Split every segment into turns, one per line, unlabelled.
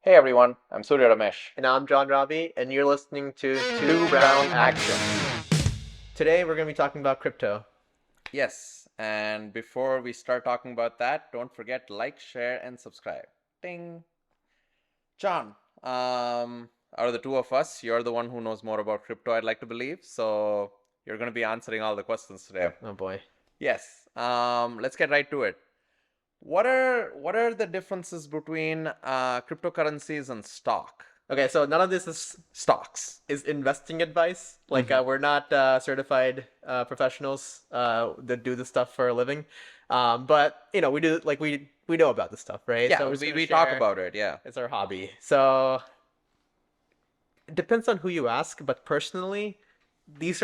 Hey everyone, I'm Soorya Ramesh.
And I'm Ravi, and you're listening to Two Brown Action. Today we're going to be talking about crypto.
Yes, and before we start talking about that, don't forget to like, share, and subscribe. Ding. John, out of the two of us, you're the one who knows more about crypto, I'd like to believe. So you're going to be answering all the questions today.
Oh boy.
Yes. Let's get right to it. What are the differences between cryptocurrencies and stock?
Okay, so none of this is
Stocks.
investing advice. We're not certified professionals that do this stuff for a living. But we do we know about this stuff, right?
Yeah,
So
we talk about it. Yeah.
it's our hobby. So it depends on who you ask, but personally, these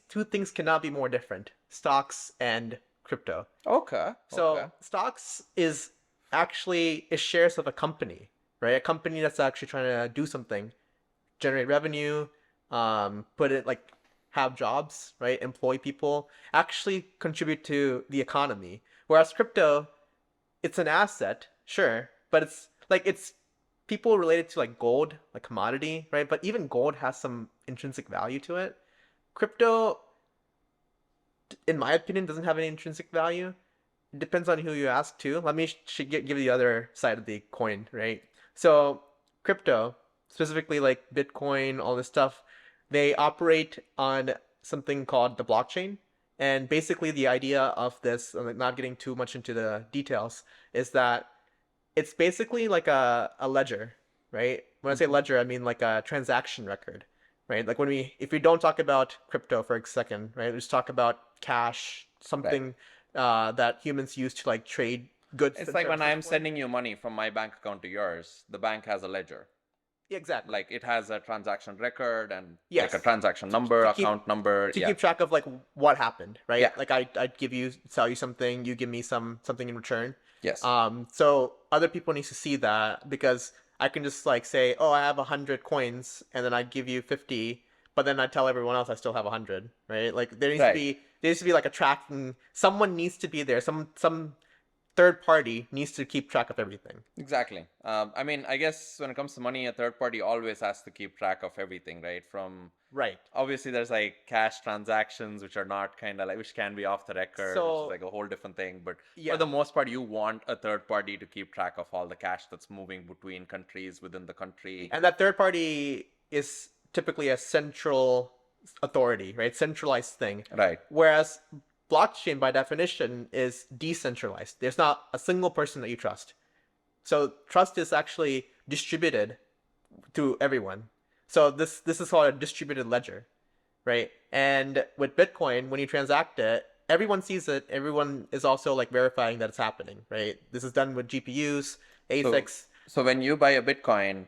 two things cannot be more different: stocks and crypto.
Okay.
So stocks is actually is shares of a company, right? A company that's actually trying to do something, generate revenue, put it like have jobs, right? Employ people, actually contribute to the economy. Whereas crypto, it's an asset, sure, but it's people related to like gold, like commodity, right? But even gold has some intrinsic value to it. Crypto, in my opinion, doesn't have any intrinsic value. It depends on who you ask too. Let me give you the other side of the coin, right? So crypto, specifically like Bitcoin, all this stuff, they operate on something called the blockchain. And basically, the idea of this, I'm not getting too much into the details, is that it's basically like a ledger, right? When I say ledger, I mean like a transaction record, right? Like if we don't talk about crypto for a second, right? Let's talk about cash,
Right.
something that humans use to like trade goods
It's
and
like when
services
I'm
for.
sending you money from my bank account to yours, the bank has a ledger.
Yeah, exactly.
Like it has a transaction record and like a
Yes.
transaction number,
To
account number.
to
Yeah.
keep track of like what happened,
Yeah.
right? Like I'd sell you something, you give me something in return.
Yes.
So other people need to see that because I can just like say, oh, I have 100 coins, and then I give you 50, but then I tell everyone else I still have 100, right? Like
Right.
there needs to be like a tracking. Someone needs to be there. Some third party needs to keep track of everything.
Exactly. I mean, I guess when it comes to money, a third party always has to keep track of everything, right? From
Right.
obviously there's like cash transactions which are not kind of like which can be off the record, which is
So
like a whole different thing. But for
yeah,
the most part, you want a third party to keep track of all the cash that's moving between countries within the country.
and that third party is typically a central authority, right? Centralized thing.
Right.
Whereas blockchain, by definition, is decentralized. There's not a single person that you trust. So trust is actually distributed to everyone. So this is called a distributed ledger, right? And with Bitcoin, when you transact it, everyone sees it. Everyone is also like verifying that it's happening, right? This is done with GPUs,
So
ASICs.
so when you buy a Bitcoin,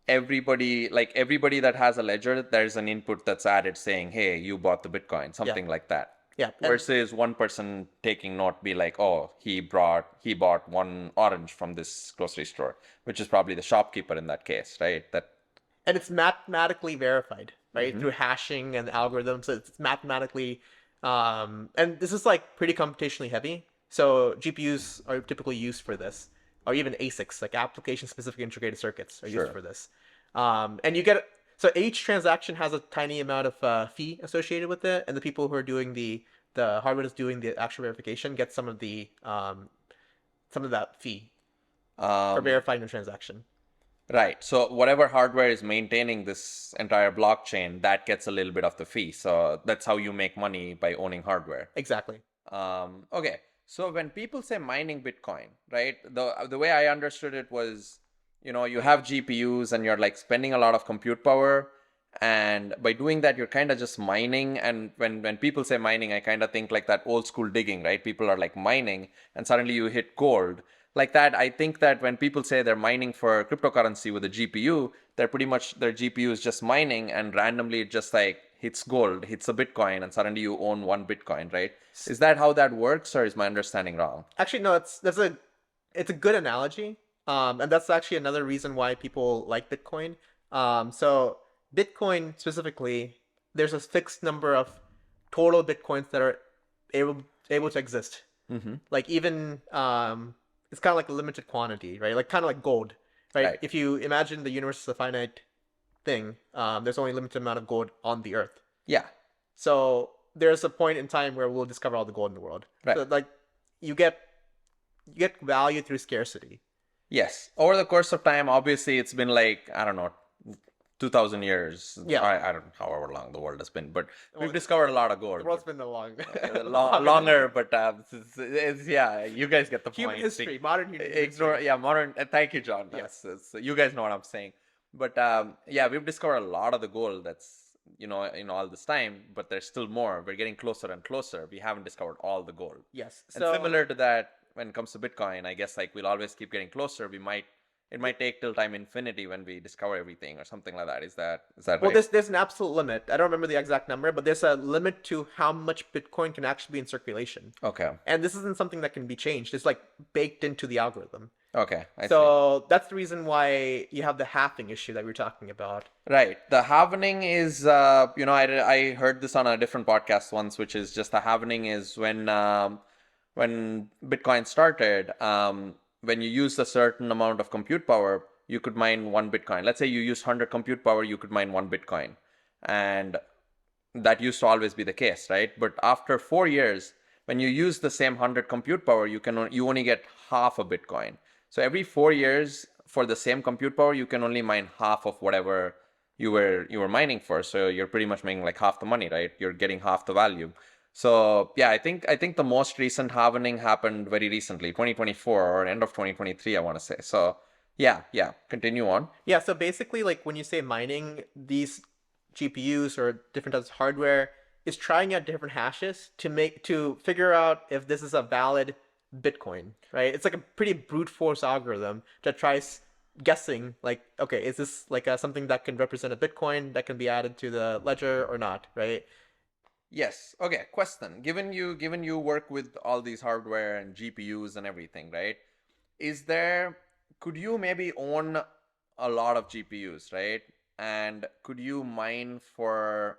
everybody that has a ledger, there's an input that's added saying, "Hey, you bought the Bitcoin,"
Yeah,
something like that.
yeah, and
Versus one person taking note be like, "Oh, he bought one orange from this grocery store," which is probably the shopkeeper in that case, right? That
and it's mathematically verified, right,
hmm
through hashing and algorithms. So it's mathematically, and this is like pretty computationally heavy. So GPUs are typically used for this, or even ASICs, like application-specific integrated circuits, are used
sure.
for this. And you get so each transaction has a tiny amount of fee associated with it, and the people who are doing the hardware that's doing the actual verification get some of that fee for
Um,
verifying the transaction.
right. So whatever hardware is maintaining this entire blockchain, that gets a little bit of the fee. So that's how you make money by owning hardware.
Exactly.
Okay. So when people say mining Bitcoin, right? The way I understood it was, you have GPUs and you're like spending a lot of compute power, and by doing that, you're kind of just mining. And when people say mining, I kind of think like that old school digging, right? People are like mining, and suddenly you hit gold. Like that, I think that when people say they're mining for cryptocurrency with a GPU, they're pretty much their GPU is just mining, and randomly it just like hits gold, hits a Bitcoin, and suddenly you own one Bitcoin, right? Is that how that works, or is my understanding wrong?
Actually, no, it's a good analogy. And that's actually another reason why people like Bitcoin. So Bitcoin specifically, there's a fixed number of total Bitcoins that are able to exist.
Mm-hmm.
Like even it's kind of like a limited quantity, right? Like kind of like gold. right?
Right.
If you imagine the universe as a finite thing, there's only a limited amount of gold on the earth.
Yeah.
So there's a point in time where we'll discover all the gold in the world.
Right.
So like you get value through scarcity.
Yes. Over the course of time, obviously, it's been like, I don't know, 2000 years.
Yeah.
I don't know, however long the world has been, but we've
Well,
discovered a lot of
the
gold.
world's been a long,
Longer, but yeah, you guys get the
human
point.
history, modern human
Ignore,
history.
yeah, modern. Thank you, John.
Yeah.
You guys know what I'm saying. But yeah, we've discovered a lot of the gold that's in all this time, but there's still more. We're getting closer and closer. We haven't discovered all the gold.
Yes.
And
So
similar to that, when it comes to Bitcoin, I guess like we'll always keep getting closer. It might take till time infinity when we discover everything or something like that. Is that
well,
right?
there's an absolute limit. I don't remember the exact number, but there's a limit to how much Bitcoin can actually be in circulation.
Okay.
And this isn't something that can be changed. It's like baked into the algorithm.
Okay. I see.
So that's the reason why you have the halving issue that we were talking about.
Right. The halvening is, I heard this on a different podcast once, which is just the halvening is when Bitcoin started, when you use a certain amount of compute power, you could mine one Bitcoin. Let's say you use 100 compute power, you could mine one Bitcoin. And that used to always be the case, right? But after 4 years, when you use the same 100 compute power, you only get half a Bitcoin. So every 4 years for the same compute power, you can only mine half of whatever you were mining for. So you're pretty much making like half the money, right? You're getting half the value. So yeah, I think the most recent halvening happened very recently, 2024 or end of 2023, I want to say. So yeah, continue on.
Yeah, so basically, like when you say mining, these GPUs or different types of hardware is trying out different hashes to figure out if this is a valid Bitcoin, right? It's like a pretty brute force algorithm that tries guessing like, okay, is this like something that can represent a Bitcoin that can be added to the ledger or not, right?
Yes. Okay. Question. Given you work with all these hardware and GPUs and everything, right? Is there could you maybe own a lot of GPUs, right? And could you mine for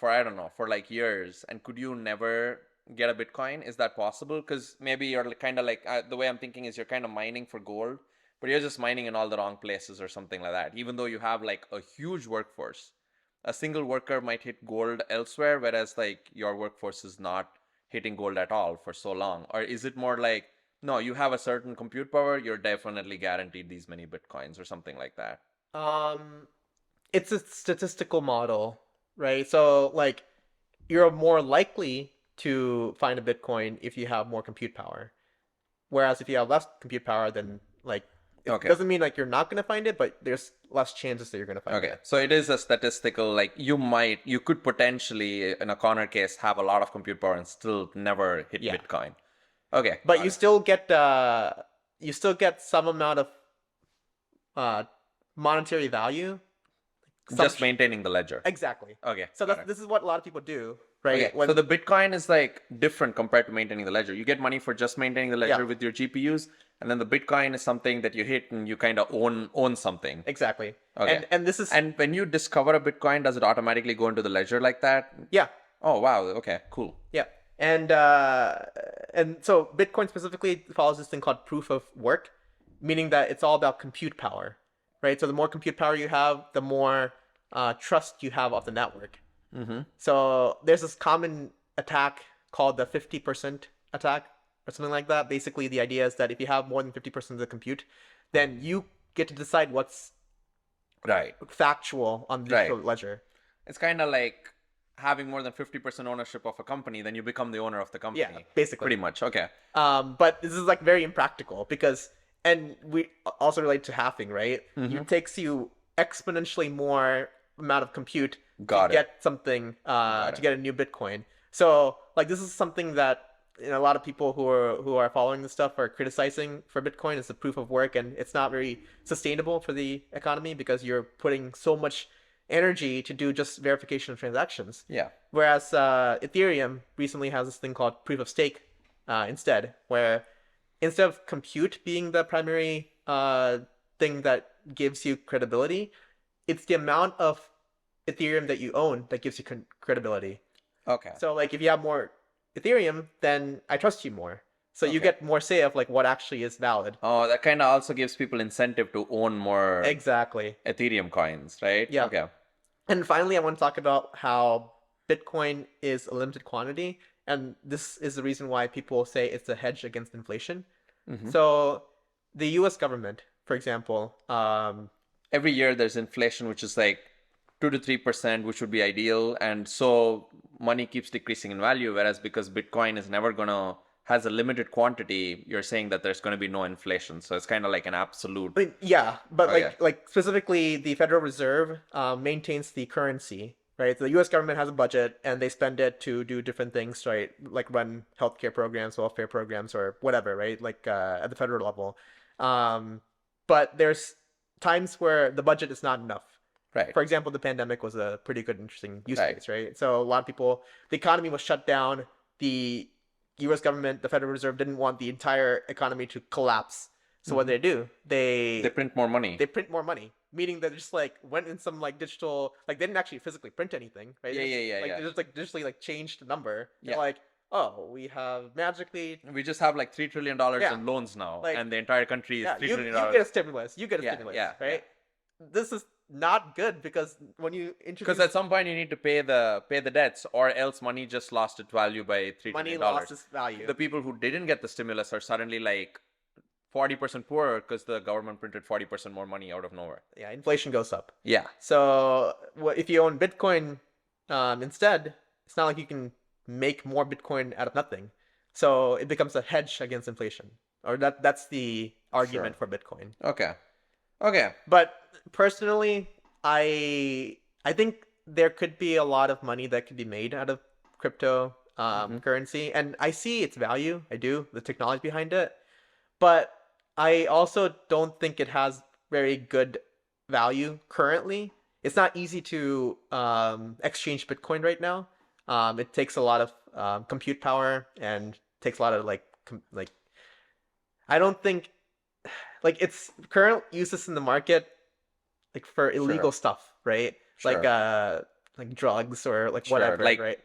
I don't know, for like years, and could you never get a Bitcoin? Is that possible? Because maybe you're kind of like the way I'm thinking is you're kind of mining for gold, but you're just mining in all the wrong places or something like that. Even though you have like a huge workforce, a single worker might hit gold elsewhere, whereas like your workforce is not hitting gold at all for so long. Or is it more like, no, you have a certain compute power, you're definitely guaranteed these many Bitcoins or something like that?
Um, it's a statistical model, right? So like you're more likely to find a Bitcoin if you have more compute power. Whereas if you have less compute power, then like it
Okay.
doesn't mean like you're not gonna find it, but there's less chances that you're gonna find
Okay,
it.
so it is a statistical, like you could potentially, in a corner case, have a lot of compute power and still never hit
Yeah.
Bitcoin. Okay,
But
got
you
it.
still get some amount of uh monetary value.
Just maintaining the ledger.
Exactly.
Okay,
So
got it.
this is what a lot of people do, right?
Okay, so the Bitcoin is like different compared to maintaining the ledger. You get money for just maintaining the ledger
Yeah.
with your GPUs, and then the Bitcoin is something that you hit and you kind of own something.
Exactly.
Okay.
And this is
And when you discover a Bitcoin, does it automatically go into the ledger like that?
yeah.
Oh wow. Okay. Cool.
Yeah. And so Bitcoin specifically follows this thing called proof of work, meaning that it's all about compute power, right? So the more compute power you have, the more trust you have of the network.
Mm-hmm.
So there's this common attack called the 50% attack or something like that. Basically, the idea is that if you have more than 50% of the compute, then you get to decide what's
Right.
factual on the digital ledger.
It's kind of like having more than 50% ownership of a company, then you become the owner of the company.
Yeah, basically.
Pretty much. Okay.
But this is like very impractical because, and we also relate to halving, right? It takes you exponentially more amount of compute to get something, to get a new Bitcoin. So like this is something that a lot of people who are following this stuff are criticizing for Bitcoin as the proof of work, and it's not very sustainable for the economy because you're putting so much energy to do just verification of transactions.
Yeah.
Whereas Ethereum recently has this thing called proof of stake instead, where instead of compute being the primary thing that gives you credibility, it's the amount of Ethereum that you own that gives you credibility.
Okay.
So like if you have more Ethereum, then I trust you more. So you
Okay.
get more say of like what actually is valid.
Oh, that kind of also gives people incentive to own more
Exactly.
Ethereum coins, right?
Yeah.
Okay.
And finally, I want to talk about how Bitcoin is a limited quantity, and this is the reason why people say it's a hedge against inflation.
Hmm.
So the U.S. government, for example,
Every year there's inflation, which is like 2 to 3%, which would be ideal, and so money keeps decreasing in value. Whereas because Bitcoin is never gonna has a limited quantity, you're saying that there's gonna be no inflation. So it's kind of like an absolute.
I mean, yeah, but
Okay.
like specifically, the Federal Reserve maintains the currency, right? The U.S. government has a budget, and they spend it to do different things, right? Like run healthcare programs, welfare programs, or whatever, right? Like at the federal level. Um, but there's times where the budget is not enough.
Right.
For example, the pandemic was a pretty good, interesting use
Right.
case, right? So a lot of people, the economy was shut down. The U.S. government, the Federal Reserve, didn't want the entire economy to collapse. So what
Hmm.
do?
They print more money.
They print more money, meaning that just like went in some like digital, like they didn't actually physically print anything, right?
Yeah, yeah, yeah,
Like
yeah.
they just like digitally like changed the number. They're
Yeah.
like, oh, we have magically,
We just have like $3 trillion
yeah,
in loans now,
like
and the entire country is
yeah,
$3
you
trillion
you get a stimulus, you get a
Yeah,
stimulus,
yeah, yeah.
right? This is not good because when you
Because
introduce
at some point you need to pay the debts, or else money just lost its value by $3
money
trillion
lost
dollars.
its value.
The people who didn't get the stimulus are suddenly like 40% poorer because the government printed 40% more money out of nowhere.
Yeah, inflation goes up.
Yeah,
So if you own Bitcoin instead, it's not like you can make more Bitcoin out of nothing. So it becomes a hedge against inflation, or that's the argument
sure.
for Bitcoin.
Okay. Okay.
But personally, I think there could be a lot of money that could be made out of crypto
Hmm.
currency, and I see its value. I do, the technology behind it, but I also don't think it has very good value currently. It's not easy to exchange Bitcoin right now. It takes a lot of compute power and takes a lot of like I don't think like its current uses in the market like for illegal
Sure.
stuff, right? Like
Sure.
like drugs or like
Sure.
whatever,
Like,
right?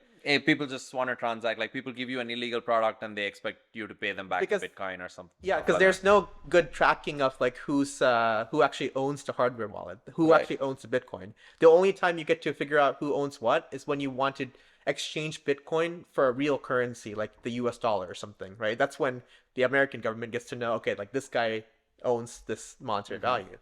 people just want to transact. Like, people give you an illegal product and they expect you to pay them back in
Because
Bitcoin or something,
yeah,
stuff
because
like that.
there's no good tracking of like who actually owns the hardware wallet, who
Right.
actually owns the Bitcoin. The only time you get to figure out who owns what is when you want to exchange Bitcoin for a real currency, like the US dollar or something, right? That's when the American government gets to know, okay, like this guy owns this monetary
Hmm.
value.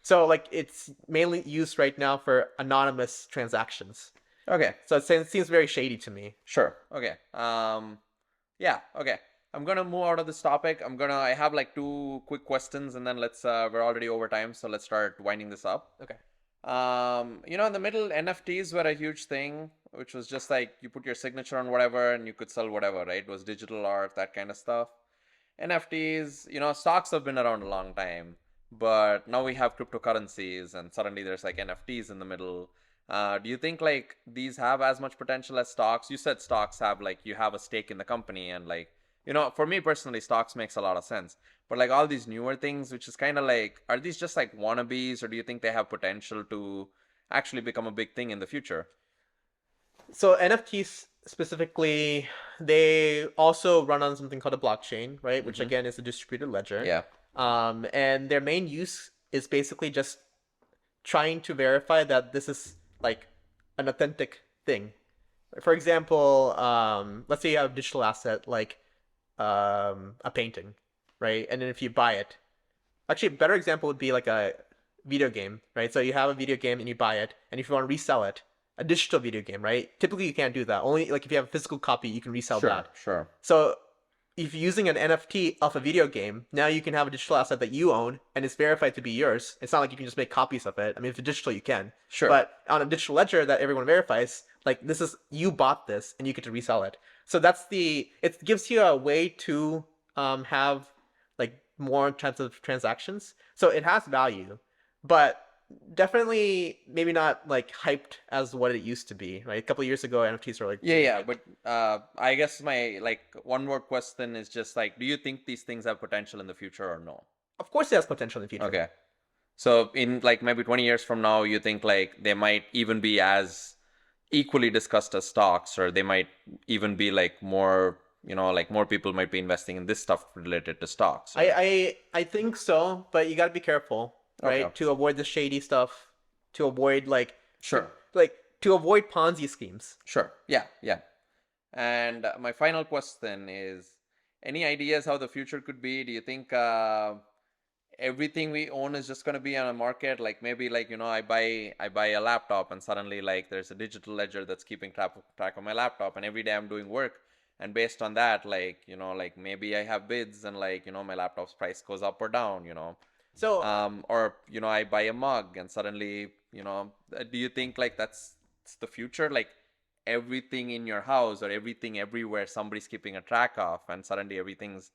So like it's mainly used right now for anonymous transactions.
Okay.
So it seems very shady to me.
Sure. Okay. Yeah. Okay. I'm gonna move out of this topic. I have like two quick questions, and then we're already over time, so let's start winding this up.
Okay.
In the middle, NFTs were a huge thing, which was just like you put your signature on whatever and you could sell whatever, right? It was digital art, that kind of stuff. NFTs, stocks have been around a long time, but now we have cryptocurrencies, and suddenly there's like NFTs in the middle. Do you think like these have as much potential as stocks? You said stocks have like you have a stake in the company, and like for me personally, stocks makes a lot of sense. But like all these newer things, which is kind of like, are these just like wannabes, or do you think they have potential to actually become a big thing in the future?
So NFTs specifically, they also run on something called a blockchain, right? Which
Mm-hmm.
again is a distributed ledger.
Yeah.
And their main use is basically just trying to verify that this is like an authentic thing. For example, let's say you have a digital asset like a painting, right? And then if you buy it, actually, a better example would be like a video game, right? So you have a video game and you buy it, and if you want to resell it, a digital video game, right? Typically, you can't do that. Only like if you have a physical copy, you can resell
Sure.
that.
Sure.
So if you're using an NFT of a video game, now you can have a digital asset that you own and it's verified to be yours. It's not like you can just make copies of it. I mean, if it's digital, you can.
Sure.
But on a digital ledger that everyone verifies, like this is you bought this and you get to resell it. So it gives you a way to have like more types of transactions. So it has value, but definitely maybe not like hyped as what it used to be, right? A couple of years ago, NFTs were like
Yeah, yeah, but I guess my like one more question is just like, do you think these things have potential in the future or no?
of course it has potential in the future.
Okay. So in like maybe 20 years from now, you think like they might even be as equally discussed as stocks, or they might even be like more like more people might be investing in this stuff related to stocks.
I think so, but you got to be careful, right?
Okay.
To avoid the shady stuff, to avoid
Sure.
to avoid Ponzi schemes.
Sure. Yeah. Yeah. And my final question is, any ideas how the future could be? Do you think everything we own is just going to be on a market? Like maybe like I buy a laptop and suddenly like there's a digital ledger that's keeping track of my laptop, and every day I'm doing work, and based on that, like like maybe I have bids, and like my laptop's price goes up or down.
So
Or I buy a mug and suddenly do you think like it's the future, like everything in your house or everything everywhere somebody's keeping a track of, and suddenly everything's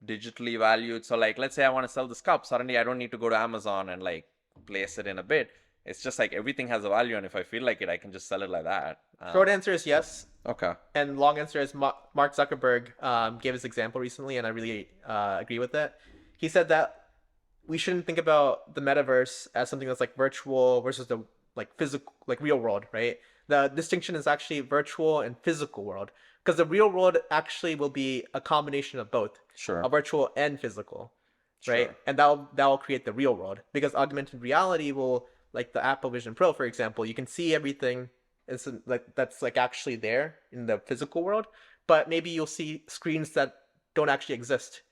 digitally valued? So like let's say I want to sell this cup, suddenly I don't need to go to Amazon and like place it in a bid. It's just like everything has a value, and if I feel like it, I can just sell it like that.
short answer is yes,
Okay.
and long answer is Mark Zuckerberg gave his example recently, and I really agree with it. He said that we shouldn't think about the metaverse as something that's like virtual versus the like physical, like real world, right? The distinction is actually virtual and physical world, because the real world actually will be a combination of both,
Sure.
a virtual and physical, right?
Sure.
And that'll create the real world, because augmented reality will, like the Apple Vision Pro, for example, you can see everything. It's like that's like actually there in the physical world, but maybe you'll see screens that don't actually exist.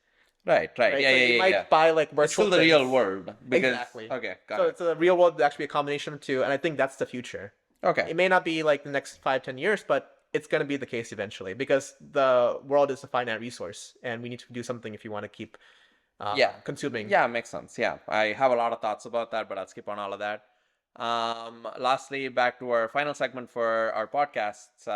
Right.
Right?
Yeah,
So
yeah,
you
yeah,
might
yeah.
buy like
It's still
virtual
the real
things.
world because
Exactly.
okay, got
So
it.
it's a real world that actually be a combination of two, and I think that's the future.
Okay.
It may not be like the next 5-10 years, but it's going to be the case eventually, because the world is a finite resource, and we need to do something if you want to keep
Yeah.
consuming.
Yeah, makes sense. Yeah. I have a lot of thoughts about that, but I'll skip on all of that. Lastly, back to our final segment for our podcasts.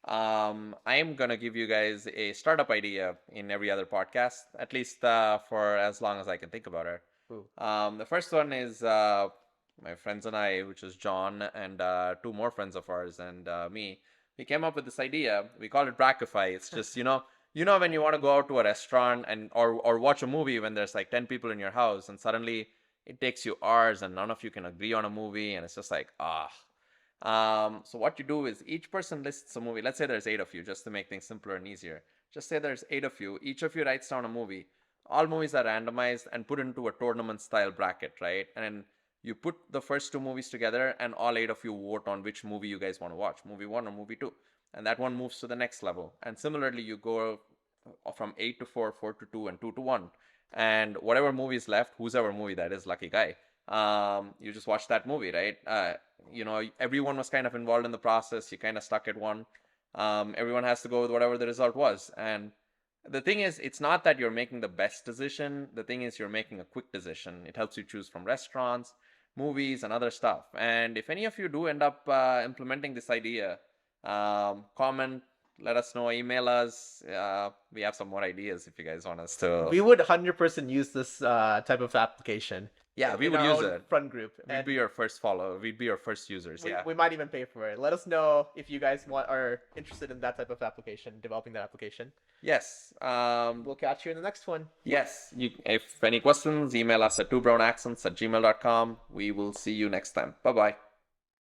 I am gonna give you guys a startup idea in every other podcast, at least for as long as I can think about it.
Ooh.
The first one is my friends and I, which is John and two more friends of ours and me. We came up with this idea. We call it Brackify. It's just when you want to go out to a restaurant and or watch a movie when there's like 10 people in your house, and suddenly it takes you hours and none of you can agree on a movie, and it's just like so what you do is each person lists a movie. Let's say there's 8 of you, just to make things simpler and easier. Just say there's 8 of you. Each of you writes down a movie. All movies are randomized and put into a tournament style bracket, right? And then you put the first 2 movies together, and all 8 of you vote on which movie you guys want to watch, movie 1 or movie 2. And that one moves to the next level. And similarly, you go from 8 to 4, 4 to 2, and 2 to 1. And whatever movie is left, whoever movie that is, lucky guy, you just watch that movie, right? Everyone was kind of involved in the process. You kind of stuck at one. Everyone has to go with whatever the result was. And the thing is, it's not that you're making the best decision. The thing is, you're making a quick decision. It helps you choose from restaurants, movies, and other stuff. And if any of you do end up implementing this idea, comment, let us know, email us. We have some more ideas if you guys want us to.
We would 100% use this type of application.
Yeah, we
in
would
our
use
own
it.
front group.
We'd be your first follower. We'd be your first users. Yeah.
We might even pay for it. Let us know if you guys are interested in that type of application, developing that application.
Yes.
We'll catch you in the next one.
Yes. If any questions, email us at twobrown accents@gmail.com. We will see you next time. Bye bye.